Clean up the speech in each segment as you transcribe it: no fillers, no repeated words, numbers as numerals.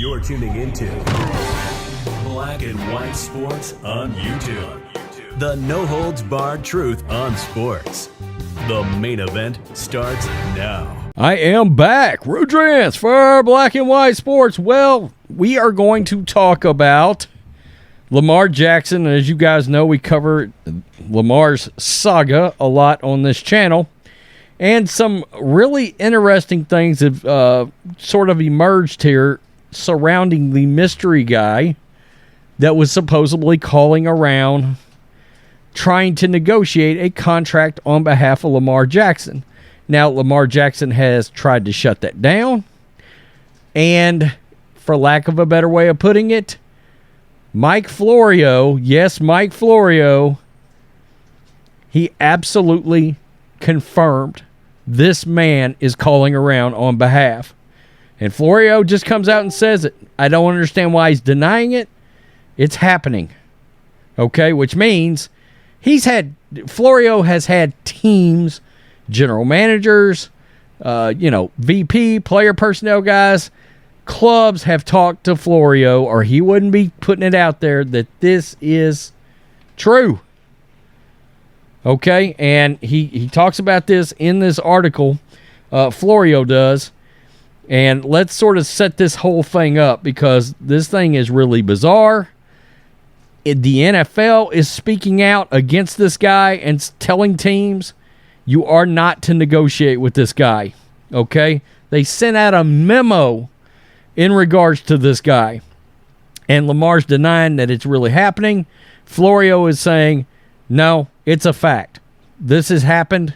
You're tuning into Black and White Sports on YouTube. The no-holds-barred truth on sports. The main event starts now. I am back. Rudrance for Black and White Sports. Well, we are going to talk about Lamar Jackson. And as you guys know, we cover Lamar's saga a lot on this channel. And some really interesting things have sort of emerged here surrounding the mystery guy that was supposedly calling around trying to negotiate a contract on behalf of Lamar Jackson. Now, Lamar Jackson has tried to shut that down. And for lack of a better way of putting it, Mike Florio, yes, Mike Florio, he absolutely confirmed this man is calling around on behalf. And Florio just comes out and says it. I don't understand why he's denying it. It's happening. Okay, which means Florio has had teams, general managers, VP, player personnel guys, clubs have talked to Florio, or he wouldn't be putting it out there that this is true. Okay, and he talks about this in this article, Florio does. And let's sort of set this whole thing up because this thing is really bizarre. The NFL is speaking out against this guy and telling teams, you are not to negotiate with this guy. Okay? They sent out a memo in regards to this guy. And Lamar's denying that it's really happening. Florio is saying, no, it's a fact. This has happened.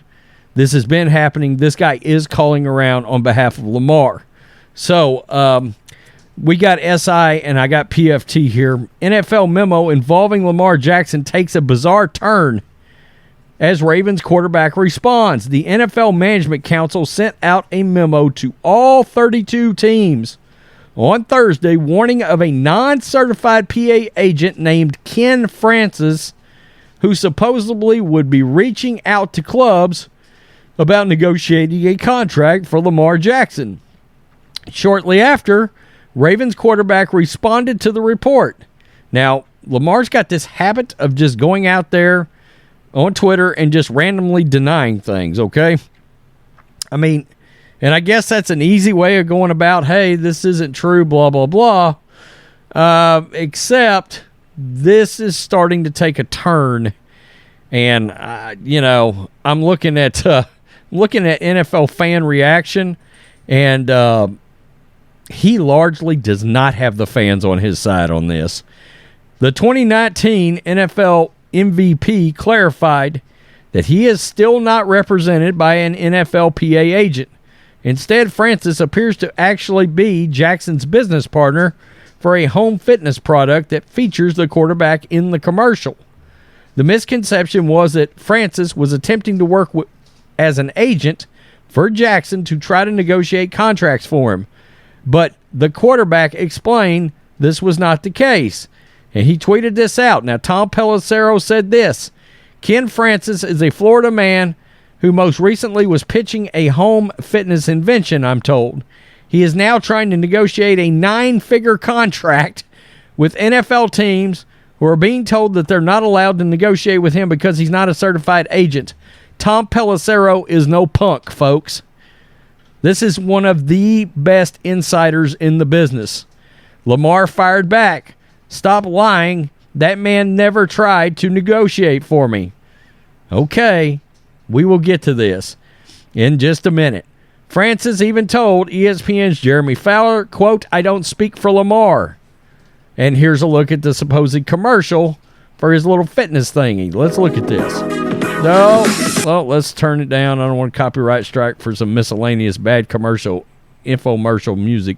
This has been happening. This guy is calling around on behalf of Lamar. So, we got SI and I got PFT here. NFL memo involving Lamar Jackson takes a bizarre turn as Ravens quarterback responds. The NFL Management Council sent out a memo to all 32 teams on Thursday warning of a non-certified PA agent named Ken Francis who supposedly would be reaching out to clubs about negotiating a contract for Lamar Jackson. Shortly after, Ravens quarterback responded to the report. Now, Lamar's got this habit of just going out there on Twitter and just randomly denying things, okay? I mean, and I guess that's an easy way of going about, hey, this isn't true, blah, blah, blah. Except this is starting to take a turn. And, I'm looking at NFL fan reaction, and he largely does not have the fans on his side on this. The 2019 NFL MVP clarified that he is still not represented by an NFL PA agent. Instead, Francis appears to actually be Jackson's business partner for a home fitness product that features the quarterback in the commercial. The misconception was that Francis was attempting to work as an agent for Jackson to try to negotiate contracts for him. But the quarterback explained this was not the case. And he tweeted this out. Now, Tom Pelissero said this. Ken Francis is a Florida man who most recently was pitching a home fitness invention, I'm told. He is now trying to negotiate a 9-figure contract with NFL teams who are being told that they're not allowed to negotiate with him because he's not a certified agent. Tom Pelissero is no punk, folks. This is one of the best insiders in the business. Lamar fired back. Stop lying. That man never tried to negotiate for me. Okay, we will get to this in just a minute. Francis even told ESPN's Jeremy Fowler, quote, I don't speak for Lamar. And here's a look at the supposed commercial for his little fitness thingy. Let's look at this. No, well, let's turn it down. I don't want a copyright strike for some miscellaneous bad infomercial music.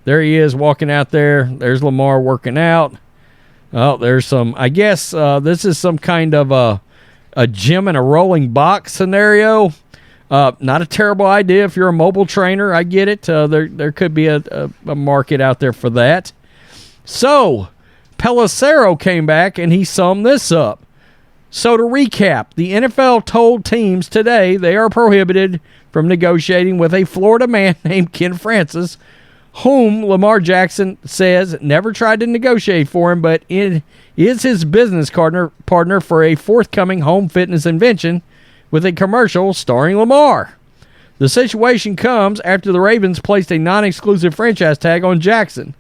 There he is walking out there. There's Lamar working out. Oh, there's some, I guess this is some kind of a gym and a rolling box scenario. Not a terrible idea if you're a mobile trainer. I get it. There could be a market out there for that. So, Pelissero came back and he summed this up. So to recap, the NFL told teams today they are prohibited from negotiating with a Florida man named Ken Francis whom Lamar Jackson says never tried to negotiate for him, but is his business partner for a forthcoming home fitness invention with a commercial starring Lamar. The situation comes after the Ravens placed a non-exclusive franchise tag on Jackson.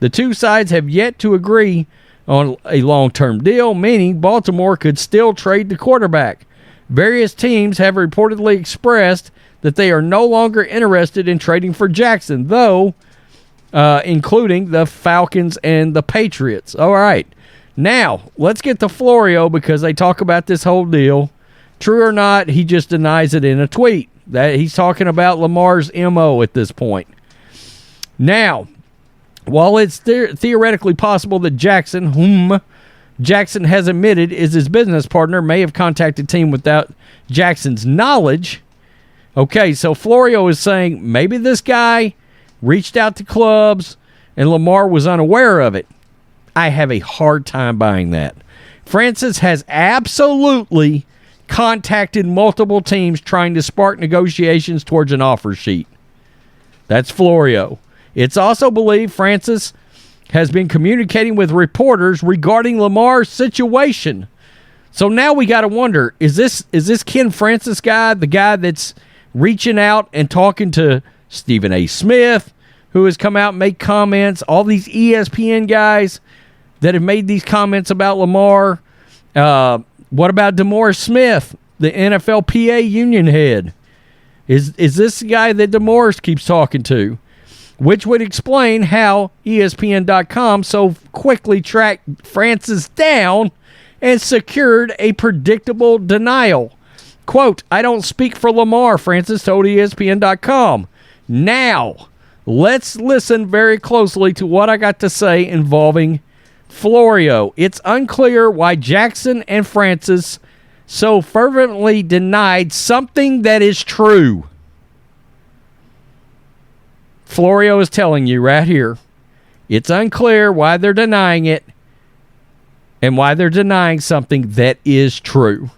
The two sides have yet to agree on a long-term deal, meaning Baltimore could still trade the quarterback. Various teams have reportedly expressed that they are no longer interested in trading for Jackson, though, including the Falcons and the Patriots. All right. Now, let's get to Florio because they talk about this whole deal. True or not, he just denies it in a tweet. That he's talking about Lamar's MO at this point. Now, while it's theoretically possible that Jackson, whom Jackson has admitted is his business partner, may have contacted the team without Jackson's knowledge. Okay, so Florio is saying maybe this guy reached out to clubs and Lamar was unaware of it. I have a hard time buying that. Francis has absolutely contacted multiple teams trying to spark negotiations towards an offer sheet. That's Florio. It's also believed Francis has been communicating with reporters regarding Lamar's situation. So now we got to wonder, is this Ken Francis guy, the guy that's reaching out and talking to Stephen A. Smith, who has come out and made comments, all these ESPN guys that have made these comments about Lamar? What about DeMaurice Smith, the NFLPA union head? Is this the guy that DeMaurice keeps talking to? Which would explain how ESPN.com so quickly tracked Francis down and secured a predictable denial. Quote, I don't speak for Lamar, Francis told ESPN.com. Now, let's listen very closely to what I got to say involving Florio. It's unclear why Jackson and Francis so fervently denied something that is true. Florio is telling you right here. It's unclear why they're denying it and why they're denying something that is true.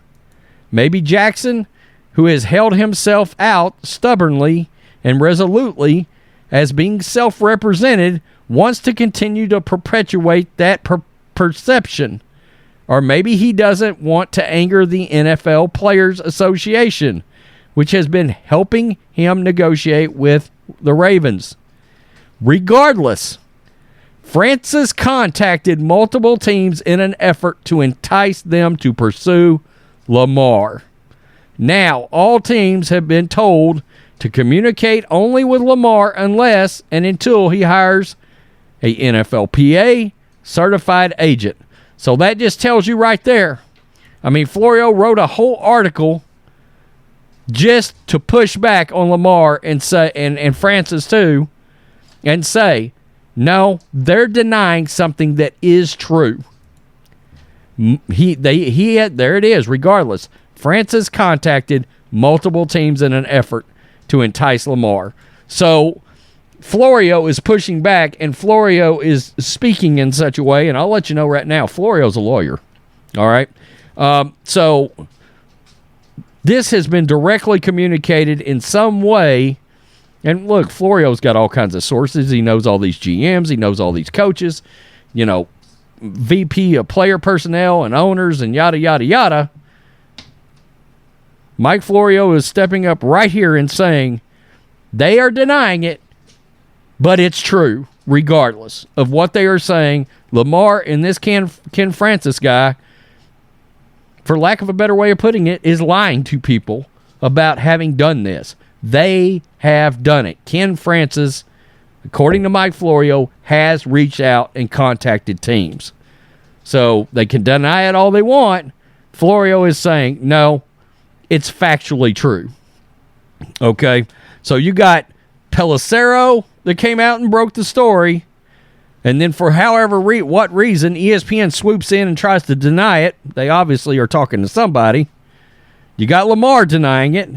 Maybe Jackson, who has held himself out stubbornly and resolutely as being self-represented, wants to continue to perpetuate that perception. Or maybe he doesn't want to anger the NFL Players Association, which has been helping him negotiate with the Ravens. Regardless, Francis contacted multiple teams in an effort to entice them to pursue Lamar. Now, all teams have been told to communicate only with Lamar unless and until he hires a NFLPA certified agent. So that just tells you right there. I mean, Florio wrote a whole article just to push back on Lamar and say, and Francis too, and say, no, they're denying something that is true. There it is. Regardless, Francis contacted multiple teams in an effort to entice Lamar. So Florio is pushing back, and Florio is speaking in such a way, and I'll let you know right now, Florio's a lawyer. All right? So this has been directly communicated in some way. And look, Florio's got all kinds of sources. He knows all these GMs. He knows all these coaches, VP of player personnel and owners and yada, yada, yada. Mike Florio is stepping up right here and saying they are denying it, but it's true regardless of what they are saying. Lamar and this Ken Francis guy, for lack of a better way of putting it, is lying to people about having done this. They have done it. Ken Francis, according to Mike Florio, has reached out and contacted teams. So they can deny it all they want. Florio is saying, no, it's factually true. Okay? So you got Pelissero that came out and broke the story. And then for what reason, ESPN swoops in and tries to deny it. They obviously are talking to somebody. You got Lamar denying it.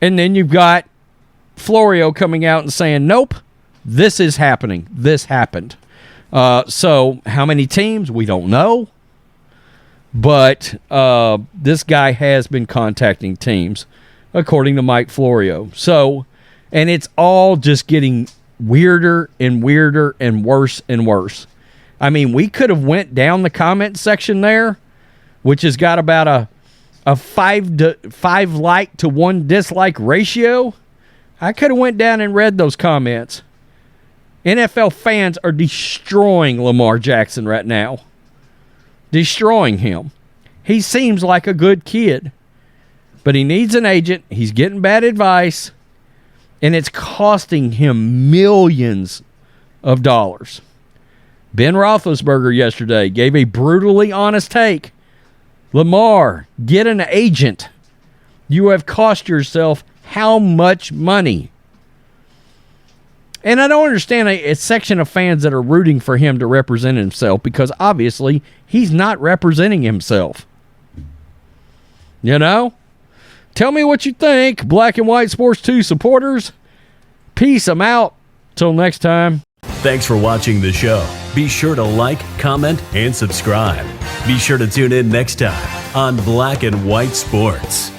And then you've got Florio coming out and saying, nope, this is happening. This happened. So how many teams? We don't know. But this guy has been contacting teams, according to Mike Florio. So, and it's all just getting weirder and weirder and worse and worse. I mean, we could have went down the comment section there, which has got about a 5 like to 1 dislike ratio. I could have went down and read those comments. NFL fans are destroying Lamar Jackson right now. Destroying him. He seems like a good kid, but he needs an agent. He's getting bad advice, and it's costing him millions of dollars. Ben Roethlisberger yesterday gave a brutally honest take. Lamar, get an agent. You have cost yourself how much money? And I don't understand a section of fans that are rooting for him to represent himself, because obviously he's not representing himself. You know? Tell me what you think, Black and White Sports 2 supporters. Peace. I'm out. Till next time. Thanks for watching the show. Be sure to like, comment, and subscribe. Be sure to tune in next time on Black and White Sports.